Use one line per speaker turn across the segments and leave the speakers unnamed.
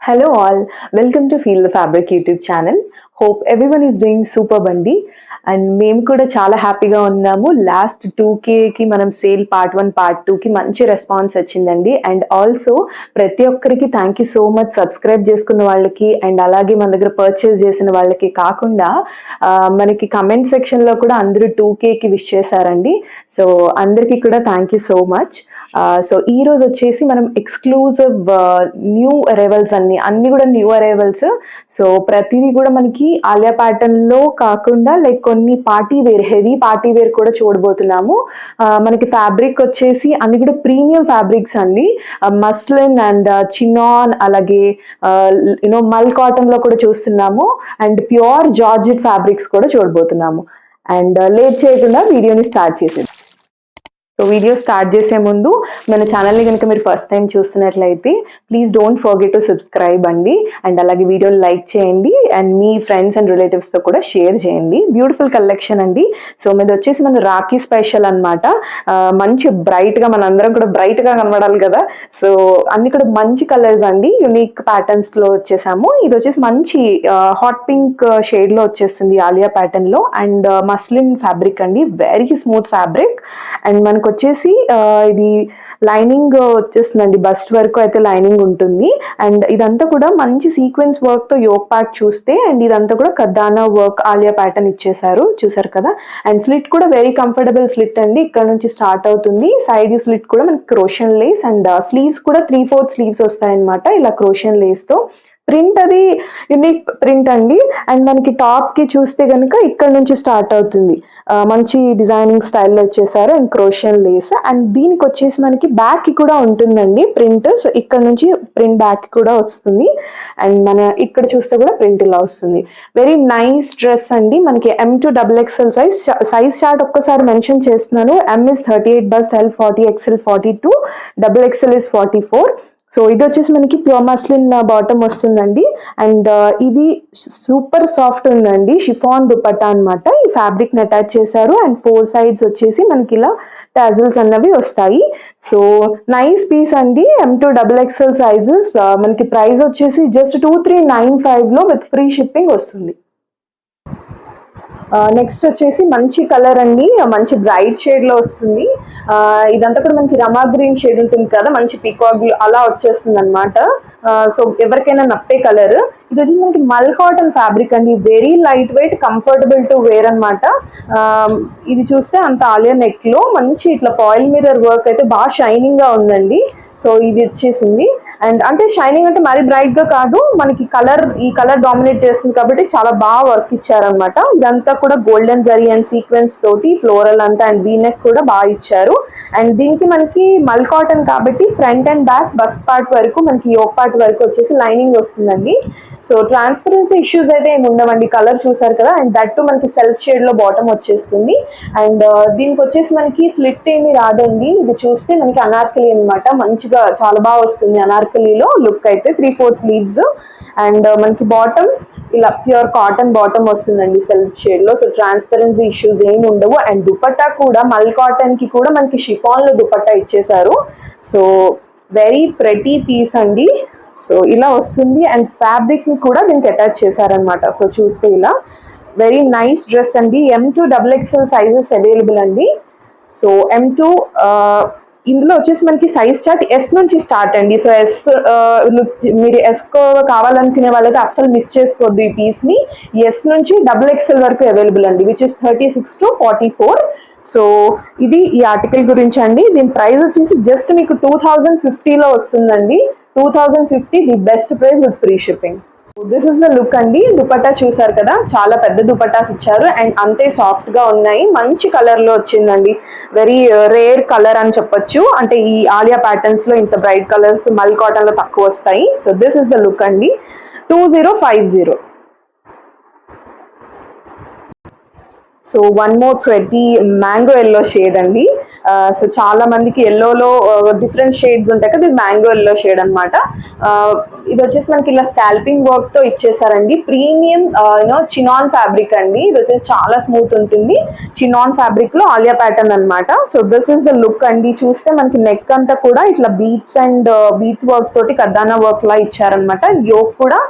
Hello all, welcome to Feel the Fabric YouTube channel. Hope everyone is doing superb andi. And మేము కూడా చాలా హ్యాపీగా ఉన్నాము. Last 2Kకి మనం సేల్ పార్ట్ 1 పార్ట్ 2కి మంచి రెస్పాన్స్ వచ్చిందండి. అండ్ ఆల్సో ప్రతి ఒక్కరికి thank you so much subscribe చేసుకున్న వాళ్ళకి అండ్ అలాగే మన దగ్గర పర్చేస్ చేసిన వాళ్ళకి కాకుండా మనకి కమెంట్ సెక్షన్లో కూడా అందరూ 2Kకి విష్ చేశారండి. సో అందరికీ కూడా thank you so much. So ఈరోజు వచ్చేసి మనం ఎక్స్క్లూజివ్ న్యూ అరైవల్స్ అన్ని కూడా న్యూ అరైవల్స్. సో ప్రతిదీ కూడా మనకి ఆలియా ప్యాటర్న్లో కాకుండా లైక్ కొన్ని party wear heavy party wear కూడా చూడబోతున్నాము. మనకి ఫ్యాబ్రిక్ వచ్చేసి అన్ని కూడా ప్రీమియం ఫ్యాబ్రిక్స్ అండి. మస్లిన్ అండ్ చినాన్ అలాగే మల్ కాటన్ లో కూడా చూస్తున్నాము అండ్ ప్యూర్ జార్జెట్ ఫ్యాబ్రిక్స్ కూడా చూడబోతున్నాము. అండ్ లేట్ చేయకుండా వీడియోని స్టార్ట్ చేసేది. సో వీడియో స్టార్ట్ చేసే ముందు మన ఛానల్ని కనుక మీరు ఫస్ట్ టైం చూస్తున్నట్లయితే please don't forget to subscribe అండి. అండ్ అలాగే వీడియోని లైక్ చేయండి అండ్ మీ ఫ్రెండ్స్ అండ్ రిలేటివ్స్తో కూడా షేర్ చేయండి. బ్యూటిఫుల్ కలెక్షన్ అండి. సో మీది వచ్చేసి మన రాఖీ స్పెషల్ అనమాట. మంచి బ్రైట్గా మనందరం కూడా బ్రైట్గా కనబడాలి కదా. సో అన్ని కూడా మంచి కలర్స్ అండి. యునిక్ ప్యాటర్న్స్లో వచ్చేసాము. ఇది వచ్చేసి మంచి హాట్ పింక్ షేడ్లో వచ్చేస్తుంది ఆలియా ప్యాటర్న్లో అండ్ మస్లిన్ ఫ్యాబ్రిక్ అండి. Very smooth fabric. అండ్ మనకు వచ్చేసి ఇది లైనింగ్ వచ్చేస్తుందండి. బస్ట్ వరకు అయితే లైనింగ్ ఉంటుంది. అండ్ ఇదంతా కూడా మంచి సీక్వెన్స్ వర్క్ తో యోక్ పార్ట్ చూస్తే అండ్ ఇదంతా కూడా కద్దానా వర్క్ ఆలియా ప్యాటర్న్ ఇచ్చేసారు, చూసారు కదా. అండ్ స్లిట్ కూడా వెరీ కంఫర్టబుల్ స్లిట్ అండి. ఇక్కడ నుంచి స్టార్ట్ అవుతుంది. సైడ్ స్లిట్ కూడా మనకి క్రోషియన్ లేస్ అండ్ స్లీవ్స్ కూడా 3/4 స్లీవ్స్ వస్తాయన్నమాట ఇలా క్రోషియన్ లేస్ తో. ప్రింట్ అది యునిక్ ప్రింట్ అండి. అండ్ మనకి టాప్ కి చూస్తే కనుక ఇక్కడ నుంచి స్టార్ట్ అవుతుంది. మంచి డిజైనింగ్ స్టైల్లో వచ్చేసారు అండ్ క్రోషియన్ లేస్. అండ్ దీనికి వచ్చేసి మనకి బ్యాక్ కి కూడా ఉంటుందండి ప్రింట్. సో ఇక్కడ నుంచి ప్రింట్ బ్యాక్ కూడా వస్తుంది. అండ్ మన ఇక్కడ చూస్తే కూడా ప్రింట్ ఇలా వస్తుంది. వెరీ నైస్ డ్రెస్ అండి. మనకి M2 XXL సైజ్ చార్ట్ ఒక్కసారి మెన్షన్ చేస్తున్నాను. M is 38 bust, L 40, XL 42, XXL is 44. So ఇది వచ్చేసి మనకి ప్యూర్ మస్లిన్ బాటమ్ వస్తుందండి. అండ్ ఇది సూపర్ సాఫ్ట్ ఉందండి. షిఫాన్ దుపట్టా అనమాట. ఈ ఫ్యాబ్రిక్ ని అటాచ్ చేశారు అండ్ 4 sides వచ్చేసి మనకి ఇలా టాజిల్స్ అన్నవి వస్తాయి. సో నైస్ పీస్ అండి. M2 XXL sizes. మనకి ప్రైస్ వచ్చేసి జస్ట్ 2395 విత్ ఫ్రీ షిప్పింగ్ వస్తుంది. నెక్స్ట్ వచ్చేసి మంచి కలర్ అండి. మంచి బ్రైట్ షేడ్ లో వస్తుంది. ఇదంతా కూడా మనకి రమా గ్రీన్ షేడ్ ఉంటుంది కదా, మంచి పీకాక్ అలా వచ్చేస్తుంది అనమాట. సో ఎవరికైనా నప్పే కలర్. ఇది వచ్చి మనకి మల్ కాటన్ ఫ్యాబ్రిక్ అండి. Very light weight, comfortable to wear అనమాట. ఇది చూస్తే అంత ఆలియా నెక్ లో మంచి ఇట్లా ఫాయిల్ మిర్రర్ వర్క్ అయితే బాగా షైనింగ్ గా ఉందండి. సో ఇది వచ్చేసింది. అండ్ అంటే షైనింగ్ అంటే మరీ బ్రైట్ గా కాదు, మనకి ఈ కలర్ డామినేట్ చేస్తుంది కాబట్టి చాలా బాగా వర్క్ ఇచ్చారనమాట. ఇదంతా కూడా గోల్డెన్ జరీ అండ్ సీక్వెన్స్ తోటి ఫ్లోరల్ అంతా అండ్ వీ నెక్ కూడా బాగా ఇచ్చారు. అండ్ దీనికి మనకి మల్ కాటన్ కాబట్టి front and back bust part వరకు మనకి యోక్ పార్ట్ వరకు వచ్చేసి లైనింగ్ వస్తుందండి. సో ట్రాన్స్పరెన్సీ ఇష్యూస్ అయితే ఏమి ఉండవండి. కలర్ చూసారు కదా. అండ్ దట్ టు మనకి సెల్ఫ్ షేడ్ లో బాటమ్ వచ్చేస్తుంది. అండ్ దీనికి వచ్చేసి మనకి స్లిట్ ఏమి రాదండి. ఇది చూస్తే మనకి అనార్కలి అనమాట. మంచిగా చాలా బాగా వస్తుంది అనార్కలిలో లుక్ అయితే. 3/4 స్లీవ్స్ అండ్ మనకి బాటమ్ ఇలా ప్యూర్ కాటన్ బాటమ్ వస్తుందండి సెల్ఫ్ షేడ్ లో. సో ట్రాన్స్పరెన్సీ ఇష్యూస్ ఏమి ఉండవు. అండ్ దుపట్టా కూడా మల్ కాటన్ కి కూడా మనకి షిఫాన్ లో దుపట్టా ఇచ్చేసారు. సో వెరీ ప్రెటీ పీస్ అండి. సో ఇలా వస్తుంది. అండ్ ఫ్యాబ్రిక్ ని కూడా దీనికి అటాచ్ చేశారనమాట. సో చూస్తే ఇలా వెరీ నైస్ డ్రెస్ అండి. M2 XXL సైజెస్ అవైలబుల్ అండి. సో M2 ఇందులో వచ్చేసి మనకి సైజ్ చార్ట్ S నుంచి స్టార్ట్ అండి. సో మీరు S కావాలనుకునే వాళ్ళకి అస్సలు మిస్ చేసుకోవద్దు ఈ పీస్ ని. S నుంచి XXL వరకు అవైలబుల్ అండి, విచ్ ఇస్ 36 to 44. సో ఇది ఈ ఆర్టికల్ గురించి అండి. దీని ప్రైస్ వచ్చేసి జస్ట్ మీకు 2050లో వస్తుందండి. 2050 the best price with free shipping. This is the look అండి. దుపట్టా చూసారు కదా, చాలా పెద్ద దుపట్టాస్ ఇచ్చారు అండ్ అంతే సాఫ్ట్ గా ఉన్నాయి. మంచి కలర్ లో వచ్చిందండి. వెరీ రేర్ కలర్ అని చెప్పొచ్చు. అంటే ఈ ఆలియా ప్యాటర్న్స్ లో ఇంత బ్రైట్ కలర్స్ మల్ కాటన్ లో తక్కువ వస్తాయి. So this is the look అండి. 2050. So one more pretty mango yellow shade అండి. సో చాలా మందికి ఎల్లోలో డిఫరెంట్ షేడ్స్ ఉంటాయి కదా, ఇది మ్యాంగో ఎల్లో షేడ్ అనమాట. ఇది వచ్చేసి మనకి ఇలా స్కాల్పింగ్ వర్క్ తో ఇచ్చేసారండి. ప్రీమియం చినాన్ ఫ్యాబ్రిక్ అండి. ఇది వచ్చేసి చాలా స్మూత్ ఉంటుంది. చినాన్ ఫ్యాబ్రిక్ లో ఆలియా ప్యాటర్న్ అనమాట. So this is the look అండి. చూస్తే మనకి నెక్ అంతా కూడా ఇట్లా బీట్స్ అండ్ బీట్స్ వర్క్ తోటి కద్దానా వర్క్ లా ఇచ్చారనమాట. యోక్ కూడా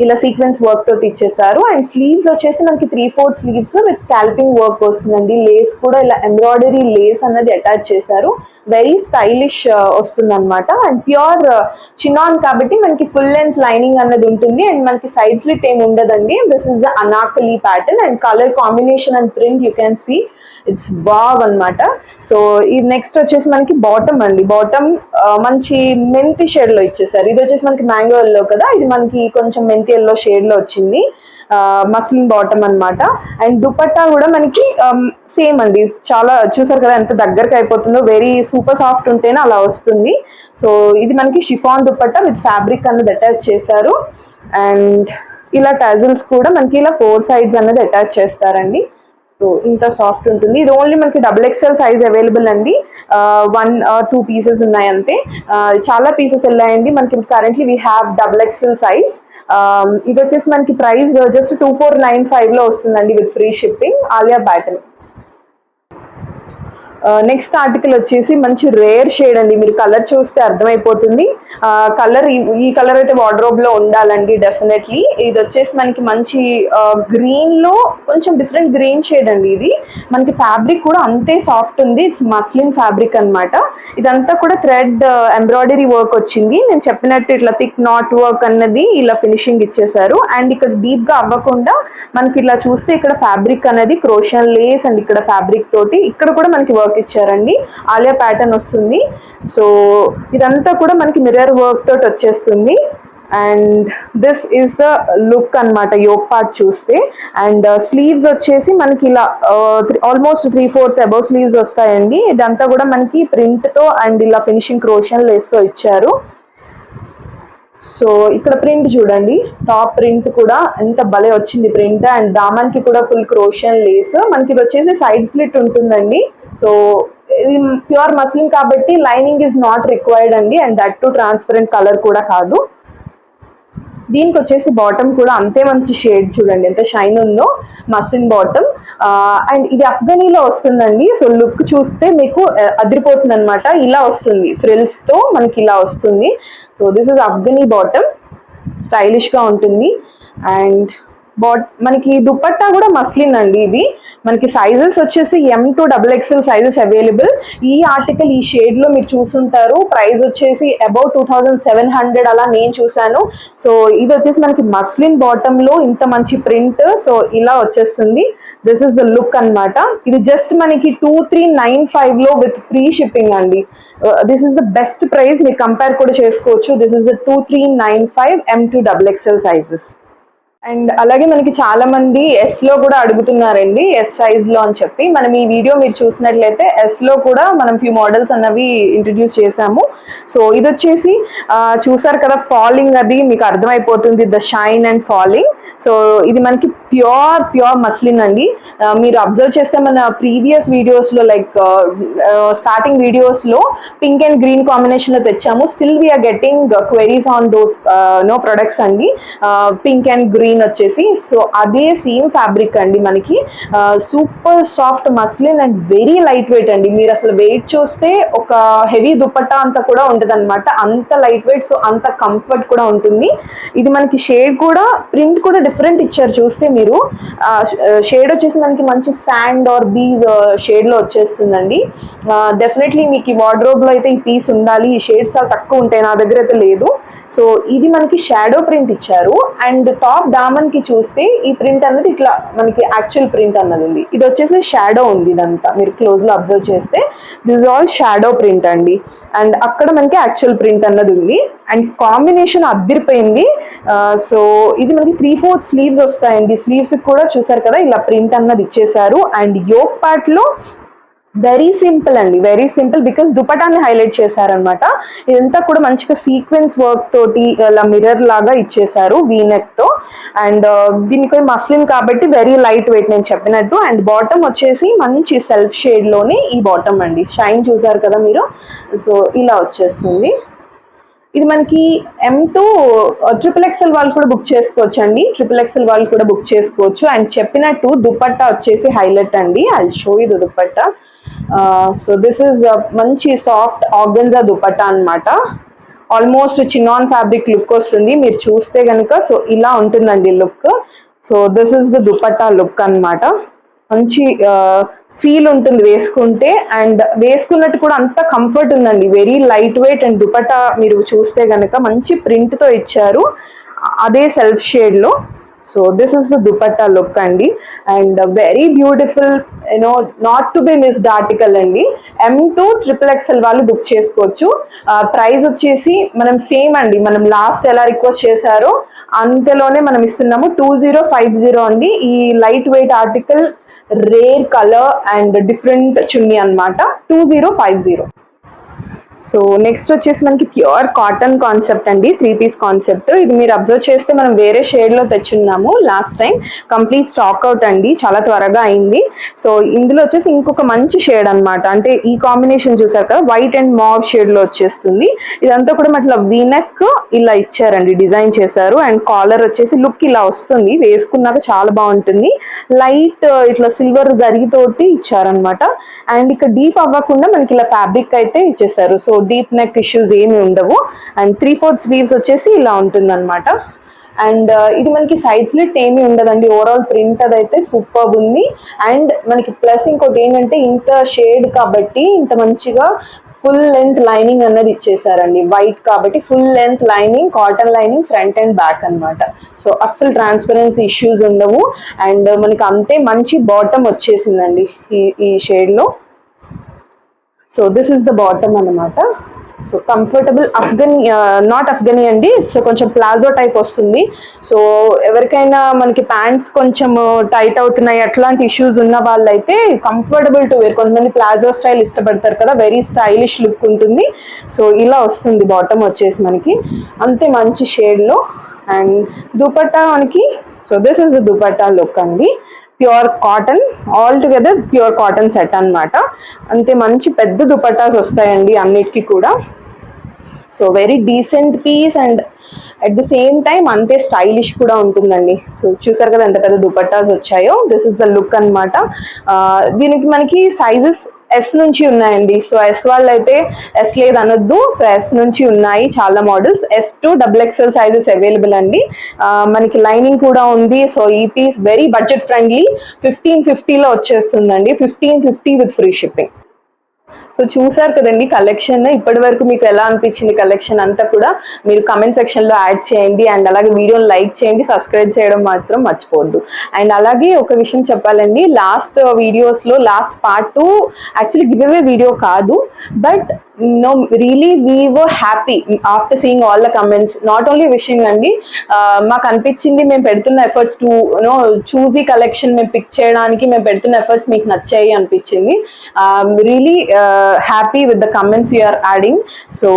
ఇలా సీక్వెన్స్ వర్క్ తోటి ఇచ్చేసారు. అండ్ స్లీవ్స్ వచ్చేసి మనకి 3/4 స్లీవ్స్ విత్ స్కాల్పింగ్ వర్క్ వస్తుందండి. లేస్ కూడా ఇలా ఎంబ్రాయిడరీ లేస్ అన్నది అటాచ్ చేశారు. వెరీ స్టైలిష్ వస్తుంది అనమాట. అండ్ ప్యూర్ చినాన్ కాబట్టి మనకి ఫుల్ లెంత్ లైనింగ్ అన్నది ఉంటుంది. అండ్ మనకి సైడ్ స్లిట్ ఏమి ఉండదండి. This is the anarkali pattern and colour combination and print you can see it's wow అనమాట. సో ఈ నెక్స్ట్ వచ్చేసి మనకి బాటమ్ అండి. బాటమ్ మంచి మెంతి షేడ్ లో ఇచ్చేసారు. ఇది వచ్చేసి మనకి మ్యాంగో ఎల్లో కదా, ఇది మనకి కొంచెం మెంతి ఎల్లో షేడ్ లో వచ్చింది. మస్లిన్ బాటమ్ అనమాట. అండ్ దుపట్టా కూడా మనకి సేమ్ అండి. చాలా చూసారు కదా ఎంత దగ్గరకు అయిపోతుందో, వెరీ సూపర్ సాఫ్ట్ ఉంటేనే అలా వస్తుంది. సో ఇది మనకి షిఫాన్ దుపట్టా విత్ ఫ్యాబ్రిక్ అన్నది అటాచ్ చేశారు. అండ్ ఇలా టజల్స్ కూడా మనకి ఇలా 4 sides అన్నది అటాచ్ చేస్తారండి. సో ఇంత సాఫ్ట్ ఉంటుంది. ఇది ఓన్లీ మనకి XXL సైజ్ అవైలబుల్ అండి. 1 or 2 పీసెస్ ఉన్నాయి అంతే. చాలా పీసెస్ వెళ్ళాయండి మనకి. Currently we have XXL size. ఇది వచ్చేసి మనకి ప్రైస్ జస్ట్ 2495 లో వస్తుందండి with free shipping. Alia pattern. Next article వచ్చేసి మంచి రేర్ షేడ్ అండి. మీరు కలర్ చూస్తే అర్థమైపోతుంది. కలర్ ఈ కలర్ అయితే వార్డ్రోబ్ లో ఉండాలండి డెఫినెట్లీ. ఇది వచ్చేసి మనకి మంచి గ్రీన్ లో కొంచెం డిఫరెంట్ గ్రీన్ షేడ్ అండి. ఇది మనకి ఫ్యాబ్రిక్ కూడా అంతే సాఫ్ట్ ఉంది. ఇట్స్ మస్లిన్ ఫ్యాబ్రిక్ అనమాట. ఇదంతా కూడా థ్రెడ్ ఎంబ్రాయిడరీ వర్క్ వచ్చింది. నేను చెప్పినట్టు ఇట్లా థిక్ నాట్ వర్క్ అన్నది ఇలా ఫినిషింగ్ ఇచ్చేసారు. అండ్ ఇక్కడ డీప్ గా అవ్వకుండా మనకి ఇలా చూస్తే ఇక్కడ ఫ్యాబ్రిక్ అనేది క్రోషియన్ లేస్ అండ్ ఇక్కడ ఫ్యాబ్రిక్ తోటి ఇక్కడ కూడా మనకి వర్క్ ఇచ్చారండి. ఆలియా ప్యాటర్న్ వస్తుంది. సో ఇదంతా కూడా మనకి మిర్రర్ వర్క్ తోటి వచ్చేస్తుంది. And this is the look అనమాట యోక్ పార్ట్ చూస్తే. అండ్ స్లీవ్స్ వచ్చేసి మనకి ఇలా ఆల్మోస్ట్ 3/4 అబౌవ్ స్లీవ్స్ వస్తాయండి. ఇదంతా కూడా మనకి ప్రింట్ తో అండ్ ఇలా ఫినిషింగ్ క్రోషియన్ లేస్ తో ఇచ్చారు. సో ఇక్కడ ప్రింట్ చూడండి, టాప్ ప్రింట్ కూడా ఎంత భలే వచ్చింది ప్రింట్. అండ్ దామాన్కి కూడా ఫుల్ క్రోషియన్ లేస్. మనకి ఇది వచ్చేసి సైడ్ స్లిట్ ఉంటుందండి. సో ఇది ప్యూర్ మస్లిన్ కాబట్టి లైనింగ్ ఈజ్ నాట్ రిక్వైర్డ్ అండి. And that to transparent colour కూడా కాదు. దీనికి వచ్చేసి బాటమ్ కూడా అంతే మంచి షేడ్ చూడండి ఎంత షైన్ ఉందో, మస్లిన్ బాటమ్. అండ్ ఇది అఫ్ఘనీలో వస్తుందండి. సో లుక్ చూస్తే మీకు అదిరిపోతుంది అనమాట. ఇలా వస్తుంది ఫ్రిల్స్ తో మనకి ఇలా వస్తుంది. So this is Afghani bottom. Stylish గా ఉంటుంది. అండ్ మనకి దుపట్టా కూడా మస్లిన్ అండి. ఇది మనకి సైజెస్ వచ్చేసి M to XXL sizes available. ఈ ఆర్టికల్ ఈ షేడ్ లో మీరు చూసుంటారు. ప్రైస్ వచ్చేసి అబౌట్ 2700 అలా నేను చూసాను. సో ఇది వచ్చేసి మనకి మస్లిన్ బాటమ్ లో ఇంత మంచి ప్రింట్. సో ఇలా వచ్చేస్తుంది. దిస్ ఇస్ ద లుక్ అనమాట. ఇది జస్ట్ మనకి 2395 లో విత్ ఫ్రీ షిప్పింగ్ అండి. This is the best price. మీరు కంపేర్ కూడా చేసుకోవచ్చు. This is the 2395 M to XXL sizes. And అలాగే మనకి చాలా మంది ఎస్ లో కూడా అడుగుతున్నారండి, ఎస్ సైజ్ లో అని చెప్పి. మనం ఈ వీడియో మీరు చూసినట్లయితే ఎస్ లో కూడా మనం ఫ్యూ మోడల్స్ అన్నవి ఇంట్రడ్యూస్ చేసాము. సో ఇది వచ్చేసి చూసారు కదా ఫాలింగ్, అది మీకు అర్థమైపోతుంది the shine and falling. So ఇది మనకి ప్యూర్ మస్లిన్ అండి. మీరు అబ్జర్వ్ చేస్తే మన ప్రీవియస్ వీడియోస్ లో లైక్ స్టార్టింగ్ వీడియోస్ లో పింక్ అండ్ గ్రీన్ కాంబినేషన్ లో తెచ్చాము. Still we're getting queries on those no products అండి. పింక్ అండ్ గ్రీన్ వచ్చేసి సో అదే సేమ్ ఫ్యాబ్రిక్ అండి. మనకి super soft muslin and very light wait అండి. మీరు అసలు వెయిట్ చూస్తే ఒక హెవీ దుపట్టా అంతా కూడా ఉంటుంది అనమాట. అంత లైట్ వెయిట్, సో అంత కంఫర్ట్ కూడా ఉంటుంది. ఇది మనకి షేడ్ కూడా ప్రింట్ కూడా డిఫరెంట్ ఇచ్చారు. చూస్తే మీరు షేడ్ వచ్చేసి మనకి మంచి శాండ్ ఆర్ బీజ్ షేడ్ లో వచ్చేస్తుందండి. డెఫినెట్లీ మీకు ఈ వార్డ్రోబ్ లో అయితే ఈ పీస్ ఉండాలి. ఈ షేడ్స్ చాలా తక్కువ ఉంటాయి, నా దగ్గర అయితే లేదు. సో ఇది మనకి షాడో ప్రింట్ ఇచ్చారు. అండ్ టాప్ దామన్ కి చూస్తే ఈ ప్రింట్ అన్నది ఇట్లా మనకి యాక్చువల్ ప్రింట్ అన్నది ఉంది. ఇది వచ్చేసి షాడో ఉంది. ఇదంతా మీరు క్లోజ్ లో అబ్జర్వ్ చేస్తే దిస్ ఆల్ షాడో ప్రింట్ అండి. అండ్ అక్కడ మనకి యాక్చువల్ ప్రింట్ అన్నది ఉంది. అండ్ కాంబినేషన్ అద్దరిపోయింది. సో ఇది మనకి 3/4 స్లీవ్స్ వస్తాయండి. స్లీవ్స్ కూడా చూసారు కదా ఇలా ప్రింట్ అన్నది ఇచ్చేసారు. అండ్ యోక్ పార్ట్ లో వెరీ సింపుల్ అండి, వెరీ సింపుల్ బికాస్ దుపటాన్ని హైలైట్ చేశారనమాట. ఇదంతా కూడా మంచిగా సీక్వెన్స్ వర్క్ తోటి ఇలా మిర్రర్ లాగా ఇచ్చేసారు వీ నెక్ తో. అండ్ దీనికి మస్లిన్ కాబట్టి వెరీ లైట్ వెయిట్ నేను చెప్పినట్టు. అండ్ బాటమ్ వచ్చేసి మంచి సెల్ఫ్ షేడ్ లోనే ఈ బాటమ్ అండి, షైన్ చూసారు కదా మీరు. సో ఇలా వచ్చేస్తుంది. ఇది మనకి M2 XXL వాళ్ళు కూడా బుక్ చేసుకోవచ్చు అండి, XXL వాళ్ళు కూడా బుక్ చేసుకోవచ్చు. అండ్ చెప్పినట్టు దుపట్టా వచ్చేసి హైలైట్ అండి, I show you the dupatta. So this is మంచి సాఫ్ట్ ఆర్గన్జా దుపట్టా అన్నమాట. ఆల్మోస్ట్ చినాన్ ఫ్యాబ్రిక్ లుక్ వస్తుంది మీరు చూస్తే కనుక. సో ఇలా ఉంటుందండి look. So this is the dupatta look అన్నమాట. మంచి ఫీల్ ఉంటుంది వేసుకుంటే, అండ్ వేసుకున్నట్టు కూడా అంత కంఫర్ట్ ఉందండి, very light weight. And dupatta మీరు చూస్తే కనుక మంచి ప్రింట్తో ఇచ్చారు, అదే సెల్ఫ్ షేడ్లో. So this is the dupatta look అండి. And very beautiful, you know not to be missed article అండి. M2 XXL వాళ్ళు బుక్ చేసుకోవచ్చు. ప్రైస్ వచ్చేసి మనం సేమ్ అండి, మనం లాస్ట్ ఎలా రిక్వెస్ట్ చేశారో అంతలోనే మనం ఇస్తున్నాము, 2050 అండి. ఈ light weight article, rare colour and different chunni అన్నమాట, 2050. సో నెక్స్ట్ వచ్చేసి మనకి ప్యూర్ కాటన్ కాన్సెప్ట్ అండి, 3 పీస్ కాన్సెప్ట్. ఇది మీరు అబ్జర్వ్ చేస్తే మనం వేరే షేడ్లో తెచ్చున్నాము last time, complete stock out అండి, చాలా త్వరగా అయింది. సో ఇందులో వచ్చేసి ఇంకొక మంచి షేడ్ అనమాట, అంటే ఈ కాంబినేషన్ చూసారు కదా, వైట్ అండ్ మావ్ షేడ్లో వచ్చేస్తుంది. ఇదంతా కూడా మళ్ళీ వీనెక్ ఇలా ఇచ్చారండి, డిజైన్ చేశారు. అండ్ కాలర్ వచ్చేసి లుక్ ఇలా వస్తుంది, వేసుకున్నాక చాలా బాగుంటుంది. లైట్ ఇట్లా సిల్వర్ జరిగితోటి ఇచ్చారనమాట. అండ్ ఇక్కడ డీప్ అవ్వకుండా మనకి ఇలా ఫ్యాబ్రిక్ అయితే ఇచ్చేసారు. సో డీప్ నెక్ ఇష్యూస్ ఏమి ఉండవు. అండ్ 3/4 స్లీవ్స్ వచ్చేసి ఇలా ఉంటుంది అనమాట. అండ్ ఇది మనకి సైడ్ స్లిట్ ఏమి ఉండదండి, ఓవరాల్ ప్రింట్ అదైతే సూపర్ ఉంది. అండ్ మనకి ప్లస్ ఇంకోటి ఏంటంటే, ఇంత షేడ్ కాబట్టి ఇంత మంచిగా ఫుల్ లెంత్ లైనింగ్ అన్నది ఇచ్చేసారండి, వైట్ కాబట్టి full length lining, cotton lining front and back అనమాట. సో అస్సలు ట్రాన్స్పరెన్సీ ఇష్యూస్ ఉండవు. అండ్ మనకి అంతే మంచి బాటమ్ వచ్చేసిందండి ఈ షేడ్లో. So this is the bottom అనమాట. So comfortable Afghani, not Afghani అండి, ఇట్స్ కొంచెం ప్లాజో టైప్ వస్తుంది. సో ఎవరికైనా మనకి ప్యాంట్స్ కొంచెం టైట్ అవుతున్నాయి అట్లాంటి ఇష్యూస్ ఉన్న వాళ్ళైతే కంఫర్టబుల్ టు వేర్. కొంతమంది ప్లాజో స్టైల్ ఇష్టపడతారు కదా, వెరీ స్టైలిష్ లుక్ ఉంటుంది. సో ఇలా వస్తుంది బాటమ్ వచ్చేసి మనకి, అంతే మంచి షేడ్లో. అండ్ దుపట్టా మనకి, so this is the dupatta look అండి, pure cotton, all together pure cotton set అనమాట. అంతే మంచి పెద్ద దుపట్టాస్ వస్తాయండి అన్నిటికీ కూడా. So very decent piece and at the same time అంతే స్టైలిష్ కూడా ఉంటుందండి. సో చూసారు కదా ఎంత పెద్ద దుపట్టాస్ వచ్చాయో, దిస్ ఇస్ ద లుక్ అనమాట. దీనికి మనకి సైజెస్ S నుంచి ఉన్నాయండి. సో S వాళ్ళు అయితే S లేదు అనొద్దు, సో S నుంచి ఉన్నాయి చాలా models. S to XXL sizes available అండి. మనకి లైనింగ్ కూడా ఉంది. సో ఈ పీస్ వెరీ బడ్జెట్ ఫ్రెండ్లీ, 1550లో వచ్చేస్తుందండి, 1550 విత్ ఫ్రీ షిప్పింగ్. సో చూసారు కదండి కలెక్షన్, ఇప్పటి వరకు మీకు ఎలా అనిపించింది కలెక్షన్ అంతా కూడా మీరు కమెంట్ సెక్షన్లో యాడ్ చేయండి. అండ్ అలాగే వీడియోని లైక్ చేయండి, సబ్స్క్రైబ్ చేయడం మాత్రం మర్చిపోవద్దు. అండ్ అలాగే ఒక విషయం చెప్పాలండి, లాస్ట్ వీడియోస్లో last part 2 actually give away video కాదు, but no, really we were happy after seeing all the comments, not only wishing అండి, మాకు అనిపించింది మేము పెడుతున్న ఎఫర్ట్స్ టు చూజీ కలెక్షన్ మేము పిక్ చేయడానికి మేము పెడుతున్న ఎఫర్ట్స్ మీకు నచ్చాయి అనిపించింది. Really happy with the comments you are adding. So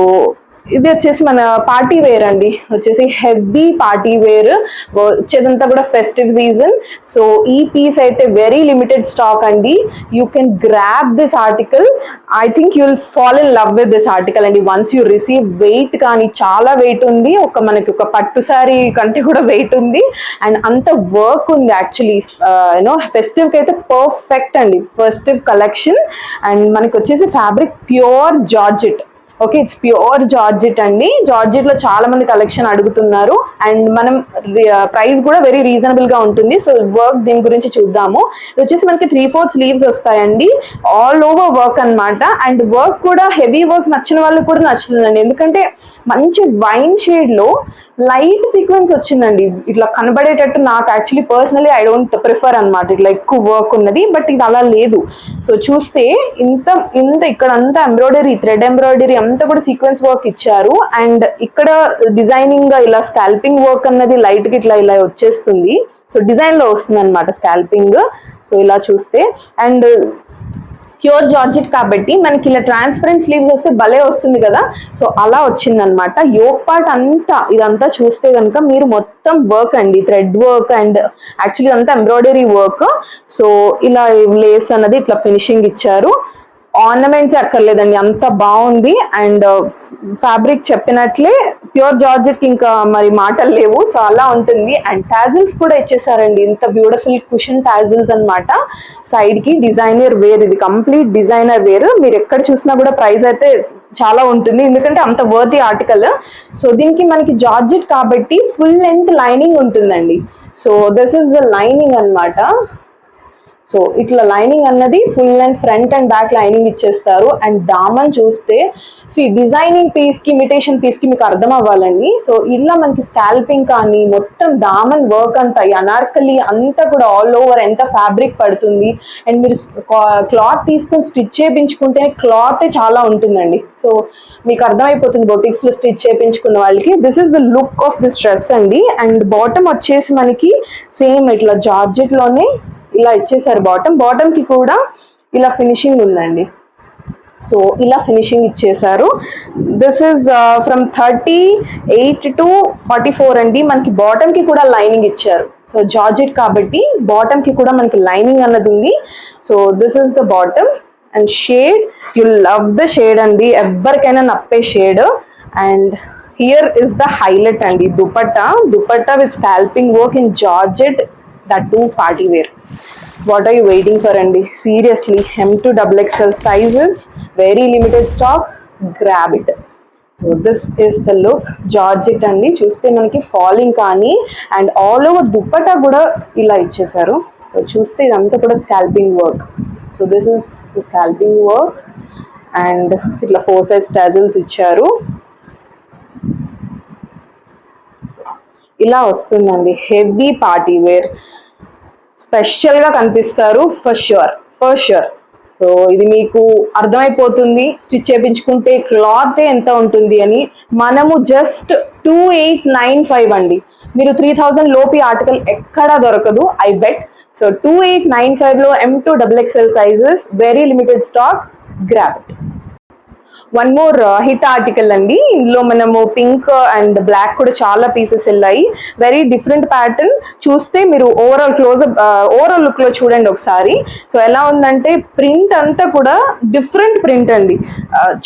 ఇది వచ్చేసి మన పార్టీ వేర్ అండి, వచ్చేసి హెవీ పార్టీ వేర్ వచ్చేదంతా కూడా ఫెస్టివ్ సీజన్. సో ఈ పీస్ అయితే వెరీ లిమిటెడ్ స్టాక్ అండి, you can grab this article. I think you will fall in love with this article అండి వన్స్ యూ రిసీవ్. వెయిట్ కానీ చాలా wait ఉంది, మనకి ఒక పట్టు సారీ కంటే కూడా వెయిట్ ఉంది. అండ్ అంత వర్క్ ఉంది యాక్చువల్లీ, యూనో ఫెస్టివ్కి అయితే పర్ఫెక్ట్ అండి, ఫెస్టివ్ కలెక్షన్. అండ్ మనకి వచ్చేసి fabric pure georgette. Okay, it's pure georgette అండి, జార్జెట్లో చాలా మంది కలెక్షన్ అడుగుతున్నారు. అండ్ మనం ప్రైస్ కూడా వెరీ రీజనబుల్ గా ఉంటుంది. సో వర్క్ దీని గురించి చూద్దాము. ఇది వచ్చేసి మనకి 3/4 స్లీవ్స్ వస్తాయండి, ఆల్ ఓవర్ వర్క్ అనమాట. అండ్ వర్క్ కూడా హెవీ వర్క్ నచ్చిన వాళ్ళకి కూడా నచ్చుతుందండి, ఎందుకంటే మంచి వైన్ షేడ్ లో లైట్ సీక్వెన్స్ వచ్చిందండి, ఇట్లా కనబడేటట్టు. నాకు actually personally I don't prefer అనమాట ఇట్లా ఎక్కువ వర్క్ ఉన్నది, బట్ ఇది అలా లేదు. సో చూస్తే ఇంత ఇక్కడ అంతా ఎంబ్రాయిడరీ, థ్రెడ్ ఎంబ్రాయిడరీ అంతా కూడా సీక్వెన్స్ వర్క్ ఇచ్చారు. అండ్ ఇక్కడ డిజైనింగ్ గా ఇలా స్కాల్పింగ్ వర్క్ అన్నది లైట్ గా ఇలా వచ్చేస్తుంది. సో డిజైన్ లో వస్తుంది అనమాట స్కాల్పింగ్. సో ఇలా చూస్తే, అండ్ ప్యూర్ జార్జెట్ కాబట్టి మనకి ఇలా ట్రాన్స్పరెంట్ స్లీవ్స్ వస్తే భలే వస్తుంది కదా. సో అలా వచ్చిందనమాట. యోక్ పార్ట్ అంతా ఇదంతా చూస్తే కనుక మీరు మొత్తం వర్క్ అండి, థ్రెడ్ వర్క్ అండ్ యాక్చువల్లీ అంతా ఎంబ్రాయిడరీ వర్క్. సో ఇలా లేస్ అన్నది ఇట్లా ఫినిషింగ్ ఇచ్చారు. ఆర్నమెంట్స్ అక్కర్లేదండి, అంత బాగుంది. అండ్ ఫ్యాబ్రిక్ చెప్పినట్లే ప్యూర్ జార్జెట్ ఇంకా మరి మాటలు లేవు. సో అలా ఉంటుంది. అండ్ టాజిల్స్ కూడా ఇచ్చేసారండి, ఇంత బ్యూటిఫుల్ కుషన్ టాజిల్స్ అనమాట. సైడ్ కి డిజైనర్ వేర్, ఇది కంప్లీట్ డిజైనర్ వేర్. మీరు ఎక్కడ చూసినా కూడా ప్రైస్ అయితే చాలా ఉంటుంది, ఎందుకంటే అంత వర్తీ ఆర్టికల్. సో దీనికి మనకి జార్జెట్ కాబట్టి ఫుల్ లెంత్ లైనింగ్ ఉంటుందండి. So this is the lining అనమాట. సో ఇట్లా లైనింగ్ అన్నది full length front and back lining ఇచ్చేస్తారు. అండ్ దామన్ చూస్తే డిజైనింగ్ పీస్ కి ఇమిటేషన్ పీస్ కి మీకు అర్థం అవ్వాలండి. సో ఇలా మనకి స్కాల్పింగ్ కానీ మొత్తం దామన్ వర్క్ అంతా అనార్కలి అంతా కూడా ఆల్ ఓవర్ ఎంత ఫ్యాబ్రిక్ పడుతుంది. అండ్ మీరు క్లాత్ తీసుకొని స్టిచ్ చేయించుకుంటేనే క్లాత్ చాలా ఉంటుందండి. సో మీకు అర్థమైపోతుంది బొటిక్స్ లో స్టిచ్ చేయించుకున్న వాళ్ళకి. This is the look of this dress అండి. అండ్ బాటమ్ వచ్చేసి మనకి సేమ్ ఇట్లా జార్జెట్ లోనే ఇలా ఇచ్చేసారు. బాటమ్ కి కూడా ఇలా ఫినిషింగ్ ఉందండి. సో ఇలా ఫినిషింగ్ ఇచ్చేసారు. దిస్ ఇస్ ఫ్రమ్ 38 to 44 అండి. మనకి బాటమ్ కి కూడా లైనింగ్ ఇచ్చారు. సో జార్జెట్ కాబట్టి బాటమ్ కి కూడా మనకి లైనింగ్ అన్నది ఉంది. So this is the bottom and shade, you love the shade అండి, ఎవరికైనా నప్పే shade. And here is the highlight అండి, dupatta with scalloping work in georgette, that too party wear. What are you waiting for అండి? Seriously, M to XXL sizes, very limited stock, grab it. So this is the look. Georgette అండి, చూస్తే మనకి falling కానీ and all over dupatta కూడా ఇలా ఇచ్చేసారు. So చూస్తే ఇదంతా కూడా scalping work. So this is the scalping work and ఇట్లా 4 size tassels ఇచ్చారు. ఇలా వస్తుందండి, హెవీ పార్టీ వేర్, స్పెషల్ గా కనిపిస్తారు ఫర్ ష్యూర్. సో ఇది మీకు అర్థమైపోతుంది స్టిచ్ చేయించుకుంటే క్లాత్ ఎంత ఉంటుంది అని. మనము జస్ట్ 2895 అండి. మీరు 3000 లోపి ఆర్టికల్ ఎక్కడా దొరకదు, ఐ బెట్. సో 2895 లో M to XXL sizes, very limited stock, grab it. One more hit article అండి. ఇందులో మనము పింక్ అండ్ బ్లాక్ కూడా చాలా పీసెస్ వెళ్ళాయి. Very different pattern. చూస్తే మీరు ఓవరాల్ లుక్ లో చూడండి ఒకసారి. సో ఎలా ఉందంటే ప్రింట్ అంతా కూడా డిఫరెంట్ ప్రింట్ అండి.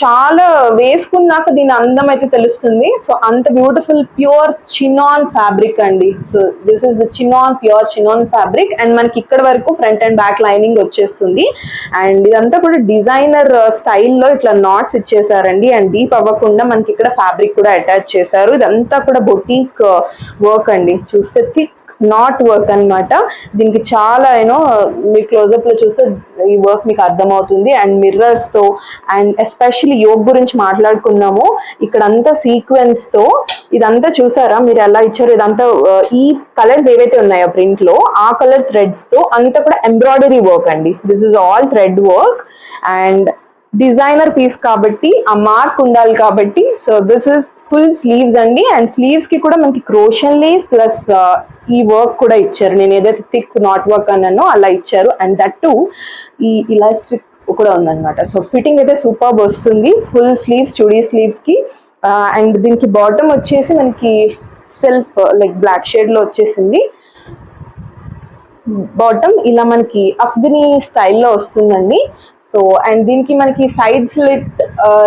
చాలా వేసుకున్నాక దీని అందం అయితే తెలుస్తుంది. సో అంత బ్యూటిఫుల్ ప్యూర్ చినాన్ ఫ్యాబ్రిక్ అండి. So this is the pure chinon fabric. And మనకి ఇక్కడ వరకు ఫ్రంట్ అండ్ బ్యాక్ లైనింగ్ వచ్చేస్తుంది. అండ్ ఇదంతా కూడా డిజైనర్ స్టైల్లో ఇట్లా నాట్స్ చేశారండి. అండ్ డీప్ అవ్వకుండా మనకి ఇక్కడ ఫ్యాబ్రిక్ కూడా అటాచ్ చేశారు. ఇదంతా కూడా బొటీక్ వర్క్ అండి. చూస్తే థిక్ నాట్ వర్క్ అన్నమాట. దీనికి చాలా మీ క్లోజప్ లో చూస్తే ఈ వర్క్ మీకు అర్థమవుతుంది. అండ్ మిర్రర్స్ తో అండ్ ఎస్పెషల్లీ యోగ్ గురించి మాట్లాడుకున్నాము. ఇక్కడ అంతా సీక్వెన్స్ తో ఇదంతా చూసారా మీరు ఎలా ఇచ్చారు. ఇదంతా ఈ కలర్స్ ఏవైతే ఉన్నాయో ప్రింట్ లో ఆ కలర్ థ్రెడ్స్ తో అంతా కూడా ఎంబ్రాయిడరీ వర్క్ అండి. This is all thread work and designer piece కాబట్టి ఆ మార్క్ ఉండాలి కాబట్టి. So this is full sleeves అండి. అండ్ స్లీవ్స్ కి కూడా మనకి క్రోషన్ లేస్ ప్లస్ ఈ వర్క్ కూడా ఇచ్చారు. నేను ఏదైతే థిక్ నాట్ వర్క్ అన్నానో అలా ఇచ్చారు. అండ్ దట్ టు ఈ ఇలాస్టిక్ కూడా ఉందన్నమాట. సో ఫిట్టింగ్ అయితే సూపర్ వస్తుంది. ఫుల్ స్లీవ్స్, చుడీ స్లీవ్స్ కి. అండ్ దీనికి బాటమ్ వచ్చేసి మనకి సెల్ఫ్ లైక్ బ్లాక్ షేడ్ లో వచ్చేసింది. బాటమ్ ఇలా మనకి అఫ్ఘనీ స్టైల్లో వస్తుందండి. సో అండ్ దీనికి మనకి సైడ్ స్లిట్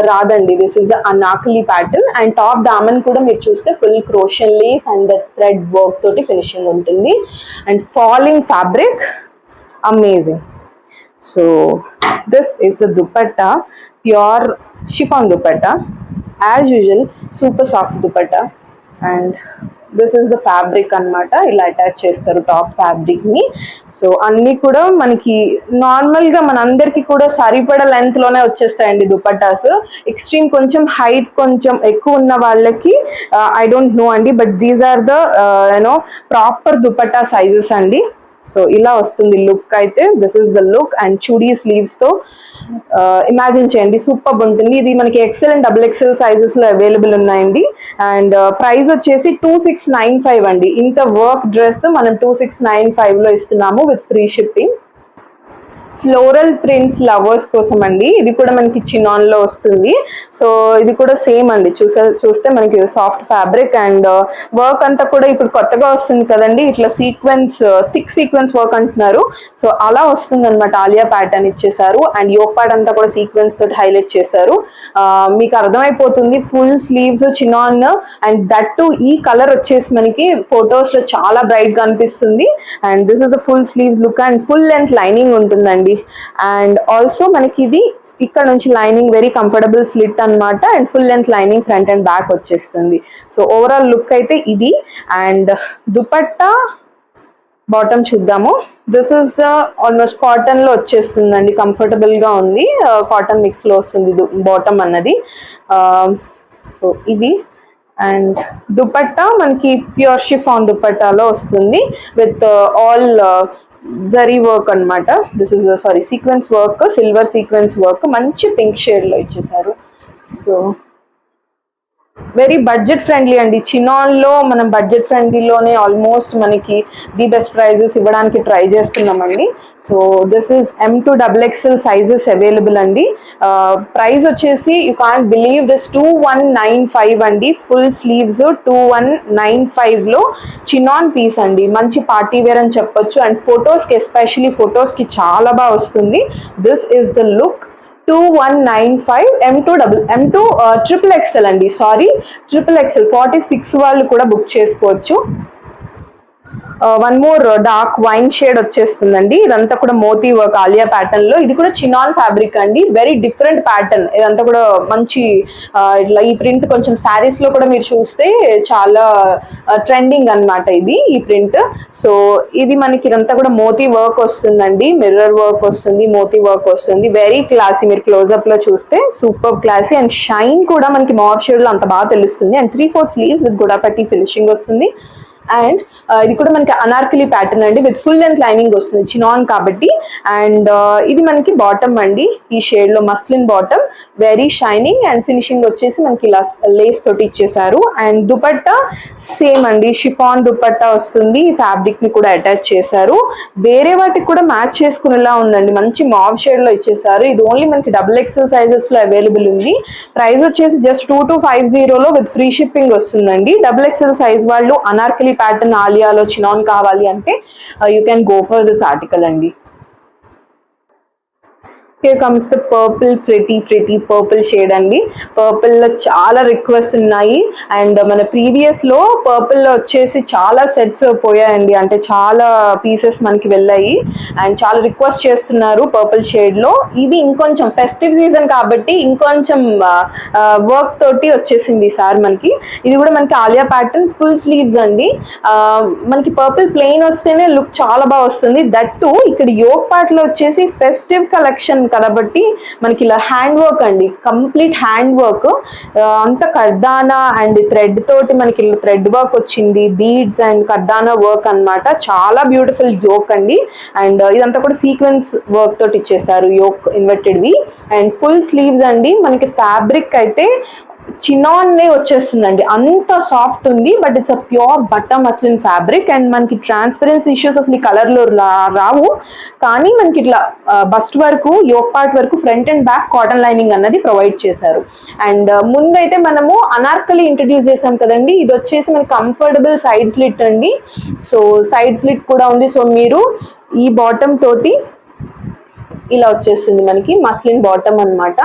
రాదండి. This is anarkali pattern. And top దామన్ కూడా మీరు చూస్తే full crochet lace and thread work తోటి ఫినిషింగ్ ఉంటుంది. And falling fabric, amazing. So this is the dupatta, pure chiffon dupatta, as usual super soft dupatta. And this is the fabric అనమాట. ఇలా attach చేస్తారు top fabric ని. సో అన్ని కూడా మనకి నార్మల్ గా మన అందరికి కూడా సరిపడ లెంత్ లోనే వచ్చేస్తాయండి దుపట్టాస్. ఎక్స్ట్రీమ్ కొంచెం హైట్స్ కొంచెం ఎక్కువ ఉన్న వాళ్ళకి ఐ డోంట్ నో అండి, but these are the proper dupatta sizes అండి. సో ఇలా వస్తుంది లుక్ అయితే. This is the look. And chudi sleeves తో ఇమాజిన్ చేయండి, సూపర్ ఉంటుంది. ఇది మనకి XL అండ్ XXL సైజెస్ లో అవైలబుల్ ఉన్నాయండి. అండ్ ప్రైస్ వచ్చేసి 2695 అండి. ఇంత వర్క్ డ్రెస్ మనం 2695 లో ఇస్తున్నాము with free shipping. Floral prints lovers కోసం అండి. ఇది కూడా మనకి చినాన్ లో వస్తుంది. సో ఇది కూడా సేమ్ అండి, చూస్తే మనకి సాఫ్ట్ ఫ్యాబ్రిక్ అండ్ వర్క్ అంతా కూడా ఇప్పుడు కొత్తగా వస్తుంది కదండి, ఇట్లా సీక్వెన్స్, థిక్ సీక్వెన్స్ వర్క్ అంటున్నారు. సో అలా వస్తుంది అనమాట. ఆలియా ప్యాటర్న్ ఇచ్చేసారు అండ్ యోక్ పార్ట్ అంతా కూడా సీక్వెన్స్ తోటి హైలైట్ చేశారు. మీకు అర్థమైపోతుంది full sleeves chinon and that to ఈ కలర్ వచ్చేసి మనకి ఫొటోస్ లో చాలా బ్రైట్ గా అనిపిస్తుంది. And this is the full sleeves look and full length lining ఉంటుందండి. అండ్ ఆల్సో మనకి ఇది ఇక్కడ నుంచి లైనింగ్ వెరీ కంఫర్టబుల్ స్లిట్ అన్నమాట and full length lining front and back వచ్చేస్తుంది. సో ఓవరాల్ లుక్ అయితే ఇది. అండ్ దుపట్టా బాటమ్ చూద్దాము. దిస్ ఇస్ ఆల్మోస్ట్ కాటన్ లో వచ్చేస్తుందండి, కంఫర్టబుల్ గా ఉంది, కాటన్ మిక్స్ లో వస్తుంది బాటమ్ అన్నది. సో ఇది. అండ్ దుపట్టా మనకి ప్యూర్ షిఫాన్ దుపట్టాలో వస్తుంది విత్ ఆల్ జరీ వర్క్ అనమాట. This is sequence work, silver sequence work, మంచి పింక్ షేడ్ లో ఇచ్చేసారు. సో వెరీ బడ్జెట్ ఫ్రెండ్లీ అండి. చినాన్లో మనం బడ్జెట్ ఫ్రెండ్లీలోనే ఆల్మోస్ట్ మనకి ది బెస్ట్ ప్రైజెస్ ఇవ్వడానికి ట్రై చేస్తున్నామండి. So this is M2XXL sizes available అండి. ప్రైస్ వచ్చేసి యూ కాంట్ బిలీవ్ దిస్ 2195 అండి. ఫుల్ స్లీవ్స్ 2195లో చినాన్ పీస్ అండి. మంచి పార్టీ వేర్ అని చెప్పొచ్చు అండ్ ఫొటోస్కి, ఎస్పెషలీ ఫొటోస్కి చాలా బాగా వస్తుంది. This is the look. 2195 M2 XXL అండి. సారీ, XXL 46 వాళ్ళు కూడా బుక్ చేసుకోవచ్చు. One more dark wine shade వచ్చేస్తుందండి. ఇదంతా కూడా మోతీ వర్క్ ఆలియా ప్యాటర్న్ లో. ఇది కూడా చినాన్ ఫ్యాబ్రిక్ అండి, వెరీ డిఫరెంట్ ప్యాటర్న్. ఇదంతా కూడా మంచి ఇట్లా ఈ ప్రింట్ కొంచెం శారీస్ లో కూడా మీరు చూస్తే చాలా ట్రెండింగ్ అన్నమాట ఇది, ఈ ప్రింట్. సో ఇది మనకి ఇదంతా కూడా మోతీ వర్క్ వస్తుందండి, మిర్రర్ వర్క్ వస్తుంది, మోతీ వర్క్ వస్తుంది. Very classy. మీరు క్లోజ్అప్ లో చూస్తే సూపర్ క్లాసీ అండ్ షైన్ కూడా మనకి మావ్ షేడ్ లో అంత బాగా తెలుస్తుంది. అండ్ 3/4 స్లీవ్స్ విత్ గుడాపట్టి ఫినిషింగ్ వస్తుంది. అండ్ ఇది కూడా మనకి అనార్కలి ప్యాటర్న్ అండి, విత్ ఫుల్ లెంత్ లైనింగ్ వస్తుంది చినాన్ కాబట్టి. అండ్ ఇది మనకి బాటమ్ అండి, ఈ షేడ్ లో muslin bottom, very shining and finishing వచ్చేసి మనకి లేస్ తోటి ఇచ్చేసారు. అండ్ దుపట్టా సేమ్ అండి, షిఫాన్ దుపట్టా వస్తుంది. ఈ ఫ్యాబ్రిక్ ని కూడా అటాచ్ చేశారు. వేరే వాటికి కూడా మ్యాచ్ చేసుకునేలా ఉందండి, మంచి మావ్ షేడ్ లో ఇచ్చేసారు. ఇది ఓన్లీ మనకి XXL సైజెస్ లో అవైలబుల్ ఉంది. ప్రైస్ వచ్చేసి జస్ట్ 2250లో విత్ ఫ్రీ షిప్పింగ్ వస్తుందండి. XXL సైజ్ వాళ్ళు అనార్కలి ప్యాటర్న్ ఆలియాలో చినాన్ కావాలి అంటే you can go for this article అండి. Here comes the pretty purple shade అండి. పర్పుల్ లో చాలా రిక్వెస్ట్ ఉన్నాయి అండ్ మన ప్రీవియస్ లో పర్పుల్ లో వచ్చేసి చాలా సెట్స్ పోయాయండి, అంటే చాలా పీసెస్ మనకి వెళ్ళాయి అండ్ చాలా రిక్వెస్ట్ చేస్తున్నారు పర్పుల్ షేడ్ లో. ఇది ఇంకొంచెం ఫెస్టివ్ సీజన్ కాబట్టి ఇంకొంచెం వర్క్ తోటి వచ్చేసింది ఈసారి మనకి. ఇది కూడా మనకి ఆలియా ప్యాటర్న్, ఫుల్ స్లీవ్స్ అండి. మనకి పర్పుల్ ప్లెయిన్ వస్తేనే లుక్ చాలా బాగా వస్తుంది. దట్ టు ఇక్కడ యోక్ పార్ట్ లో వచ్చేసి ఫెస్టివ్ కలెక్షన్ కాబట్టి మనకి ఇలా హ్యాండ్ వర్క్ అండి, కంప్లీట్ హ్యాండ్ వర్క్ అంతా కర్దానా అండ్ థ్రెడ్ తోటి మనకి థ్రెడ్ వర్క్ వచ్చింది, బీడ్స్ అండ్ కర్దానా వర్క్ అన్నమాట. చాలా బ్యూటిఫుల్ యోక్ అండి. అండ్ ఇదంతా కూడా సీక్వెన్స్ వర్క్ తోటి ఇచ్చేసారు yoke inverted V. And full sleeves అండి. మనకి ఫ్యాబ్రిక్ అయితే చినాన్నే వచ్చేస్తుందండి, అంత సాఫ్ట్ ఉంది. But it's a pure butter muslin fabric and మనకి ట్రాన్స్పరెన్సీ ఇష్యూస్ అసలు ఈ కలర్ లో రావు. కానీ మనకి ఇట్లా బస్ట్ వరకు, యోక్ పార్ట్ వరకు front and back cotton lining అన్నది ప్రొవైడ్ చేశారు. అండ్ ముందైతే మనము అనార్కలి ఇంట్రడ్యూస్ చేసాం కదండి, ఇది వచ్చేసి మనకి కంఫర్టబుల్ సైడ్ స్లిట్ అండి. సో సైడ్ స్లిట్ కూడా ఉంది. సో మీరు ఈ బాటమ్ తోటి ఇలా వచ్చేస్తుంది మనకి మస్లిన్ బాటమ్ అన్నమాట.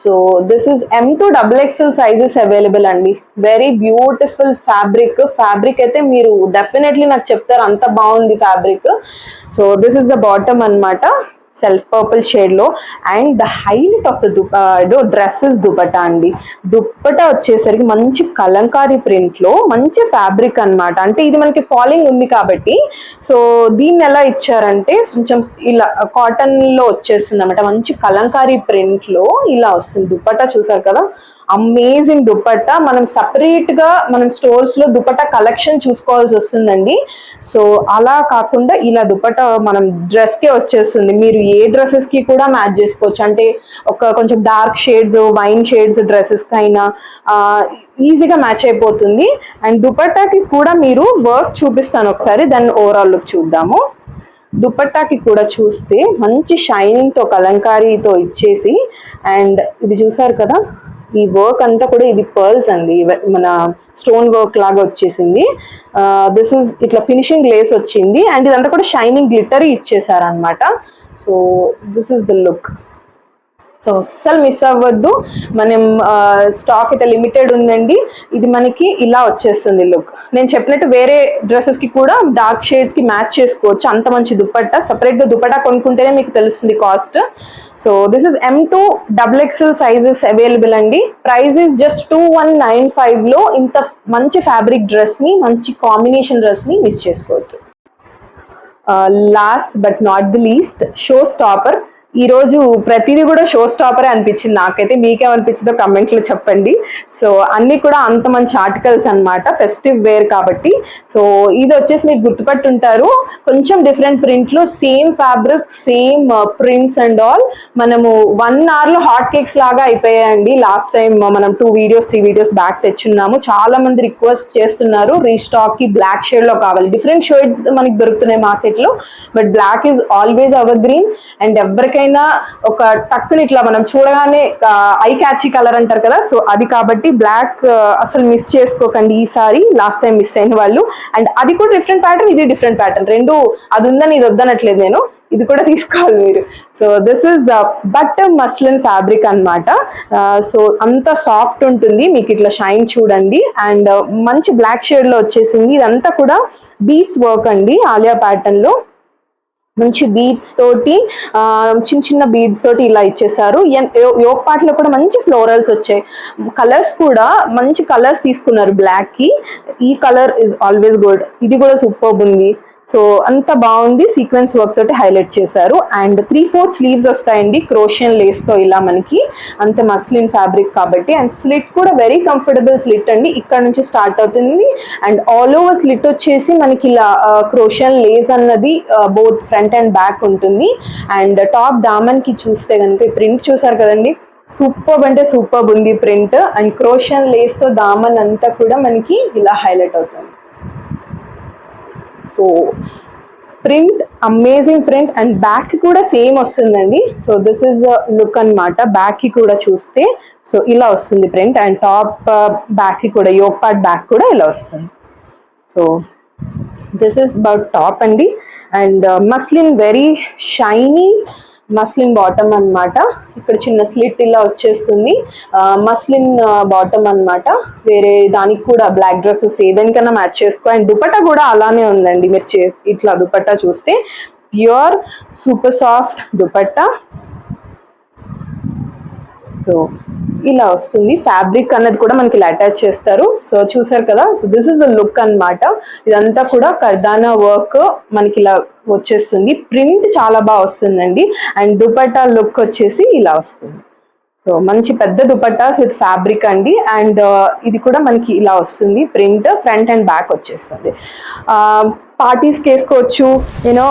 So this is M2XXL sizes available అండి. వెరీ బ్యూటిఫుల్ ఫ్యాబ్రిక్ అయితే మీరు డెఫినెట్లీ నాకు చెప్తారు అంత బాగుంది fabric. So this is the bottom అన్నమాట, సెల్ఫ్ పర్పుల్ షేడ్ లో. And the highlight of the dress is dupatta అండి. దుపట్టా వచ్చేసరికి మంచి కలంకారీ ప్రింట్ లో మంచి ఫ్యాబ్రిక్ అన్నమాట. అంటే ఇది మనకి ఫాలింగ్ ఉంది కాబట్టి సో దీన్ని ఎలా ఇచ్చారంటే కొంచెం ఇలా కాటన్ లో వచ్చేస్తుంది అన్నమాట, మంచి కలంకారీ ప్రింట్ లో ఇలా వస్తుంది. దుపట్టా చూసారు కదా, అమేజింగ్ దుపట్టా. మనం సపరేట్ గా మనం స్టోర్స్ లో దుపట్టా కలెక్షన్ చూసుకోవాల్సి వస్తుందండి. సో అలా కాకుండా ఇలా దుపట్టా మనం డ్రెస్ కే వచ్చేస్తుంది. మీరు ఏ డ్రెస్సెస్ కి కూడా మ్యాచ్ చేసుకోవచ్చు. అంటే ఒక కొంచెం dark shades, wine shades dresses కైనా ఈజీగా మ్యాచ్ అయిపోతుంది. అండ్ దుపట్టాకి కూడా మీరు వర్క్ చూపిస్తాను ఒకసారి, దాన్ని ఓవరాల్ లుక్ చూద్దాము. దుపట్టాకి కూడా చూస్తే మంచి షైనింగ్ తో కలంకారీతో ఇచ్చేసి, అండ్ ఇది చూసారు కదా ఈ వర్క్ అంతా కూడా ఇది పర్ల్స్ అండి, మన స్టోన్ వర్క్ లాగా వచ్చేసింది. దిస్ ఇస్ ఇట్లా ఫినిషింగ్ లేస్ వచ్చింది అండ్ ఇదంతా కూడా షైనింగ్ గ్లిటరీ ఇచ్చేసారు అనమాట. So this is the look. So అస్సలు మిస్ అవ్వద్దు, మనం స్టాక్ అయితే లిమిటెడ్ ఉందండి. ఇది మనకి ఇలా వచ్చేస్తుంది లుక్. నేను చెప్పినట్టు వేరే డ్రెస్సెస్కి కూడా డార్క్ షేడ్స్కి మ్యాచ్ చేసుకోవచ్చు, అంత మంచి దుపట్టా. సపరేట్గా దుపట్టా కొనుక్కుంటేనే మీకు తెలుస్తుంది cost. So this is M2 XXL sizes available అండి. ప్రైస్ ఇస్ జస్ట్ 2195లో ఇంత మంచి ఫ్యాబ్రిక్ డ్రెస్ని, మంచి కాంబినేషన్ డ్రెస్ని మిస్ చేసుకోవద్దు. Last but not the least, show stopper. ఈ రోజు ప్రతిదీ కూడా షో స్టాపరే అనిపించింది నాకైతే. మీకేమనిపించిందో కమెంట్లో చెప్పండి. సో అన్ని కూడా అంత మంచి ఆర్టికల్స్ అనమాట, ఫెస్టివ్ వేర్ కాబట్టి. సో ఇది వచ్చేసి మీకు గుర్తుపట్టుంటారు, కొంచెం డిఫరెంట్ ప్రింట్లు, same fabric, same prints and all. మనము 1 hourలో హాట్ కేక్స్ లాగా అయిపోయాయండి. లాస్ట్ టైం మనం 2 videos 3 videos బ్యాక్ తెచ్చున్నాము. చాలా మంది రిక్వెస్ట్ చేస్తున్నారు రీస్టాక్ కి బ్లాక్ షేడ్ లో కావాలి. డిఫరెంట్ షేడ్స్ మనకి దొరుకుతున్నాయి మార్కెట్ లో, but black is always evergreen. And ఎవరికైనా ఒక టక్కుని ఇట్లా మనం చూడగానే ఐ క్యాచీ కలర్ అంటారు కదా, సో అది కాబట్టి బ్లాక్ అసలు మిస్ చేసుకోకండి ఈసారి, లాస్ట్ టైం మిస్ అయిన వాళ్ళు. అండ్ అది కూడా డిఫరెంట్ ప్యాటర్న్, ఇది డిఫరెంట్ ప్యాటర్న్, రెండు అది ఉందని ఇది వద్దనట్లేదు నేను, ఇది కూడా తీసుకోవాలి మీరు. So this is but muslin fabric అనమాట. సో అంత సాఫ్ట్ ఉంటుంది, మీకు ఇట్లా షైన్ చూడండి. అండ్ మంచి బ్లాక్ షేడ్ లో వచ్చేసింది. ఇదంతా కూడా బీట్స్ వర్క్ అండి, ఆలియా ప్యాటర్న్ లో మంచి బీడ్స్ తోటి, చిన్న చిన్న బీడ్స్ తోటి ఇలా ఇచ్చేసారు. యోక్ పార్ట్ లో కూడా మంచి ఫ్లోరల్స్ వచ్చాయి. కలర్స్ కూడా మంచి కలర్స్ తీసుకున్నారు బ్లాక్ కి. ఈ కలర్ ఇస్ ఆల్వేస్ గుడ్, ఇది కూడా సూపర్బ్ ఉంది. సో అంత బాగుంది, సీక్వెన్స్ వర్క్ తోటి హైలైట్ చేశారు. అండ్ 3/4 స్లీవ్స్ వస్తాయండి క్రోషియన్ లేస్ తో ఇలా మనకి, అంత మస్లిన్ ఫ్యాబ్రిక్ కాబట్టి. అండ్ స్లిట్ కూడా వెరీ కంఫర్టబుల్ స్లిట్ అండి, ఇక్కడ నుంచి స్టార్ట్ అవుతుంది. అండ్ ఆల్ ఓవర్ స్లిట్ వచ్చేసి మనకి ఇలా క్రోషియన్ లేస్ అన్నది బోత్ ఫ్రంట్ అండ్ బ్యాక్ ఉంటుంది. అండ్ టాప్ దామన్ కి చూస్తే కనుక ప్రింట్ చూసారు కదండి, సూపర్బ్ అంటే సూపర్బ్ ఉంది ప్రింట్. అండ్ క్రోషియన్ లేస్ తో దామన్ అంతా కూడా మనకి ఇలా హైలైట్ అవుతుంది. So print amazing print. And back కూడా సేమ్ వస్తుందండి. సో దిస్ ఇస్ లుక్ అనమాట. బ్యాక్ కి కూడా చూస్తే సో ఇలా వస్తుంది ప్రింట్. అండ్ టాప్ బ్యాక్ కి కూడా, యోక్ పార్ట్ బ్యాక్ కూడా ఇలా వస్తుంది. So this is about top అండి. And muslin very shiny muslin bottom అనమాట. ఇక్కడ చిన్న స్లిట్ ఇలా వచ్చేస్తుంది, మస్లిన్ బాటమ్ అనమాట. వేరే దానికి కూడా బ్లాక్ డ్రెస్సెస్ ఏదానికైనా మ్యాచ్ చేసుకో. అండ్ దుపట్టా కూడా అలానే ఉందండి, మీరు ఇట్లా దుపట్టా చూస్తే pure super soft dupatta. So ఇలా వస్తుంది. ఫ్యాబ్రిక్ అన్నది కూడా మనకి ఇలా అటాచ్ చేస్తారు. సో చూసారు కదా, so this is the look అనమాట. ఇదంతా కూడా కర్దానా వర్క్ మనకి ఇలా వచ్చేస్తుంది. ప్రింట్ చాలా బాగా వస్తుందండి. అండ్ దుపట్టా లుక్ వచ్చేసి ఇలా వస్తుంది. సో మంచి పెద్ద దుపట్టాస్ విత్ ఫ్యాబ్రిక్ అండి. అండ్ ఇది కూడా మనకి ఇలా వస్తుంది ప్రింట్, ఫ్రంట్ అండ్ బ్యాక్ వచ్చేస్తుంది. పార్టీస్కి వేసుకోవచ్చు, యూనో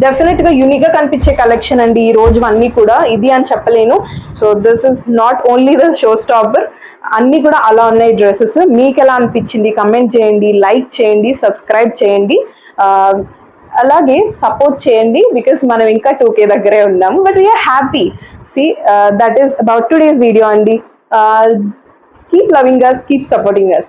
డెఫినెట్గా యూనిక్గా కనిపించే కలెక్షన్ అండి ఈ రోజు అన్నీ కూడా, ఇది అని చెప్పలేను. So this is not only the show stopper, అన్నీ కూడా అలా ఉన్నాయి డ్రెస్సెస్. మీకు ఎలా అనిపించింది కమెంట్ చేయండి, లైక్ చేయండి, సబ్స్క్రైబ్ చేయండి, అలాగే సపోర్ట్ చేయండి. బికాస్ మనం ఇంకా 2K దగ్గరే ఉన్నాము, but we're happy. See, that is about today's video, Andy. Keep loving us, keep supporting us.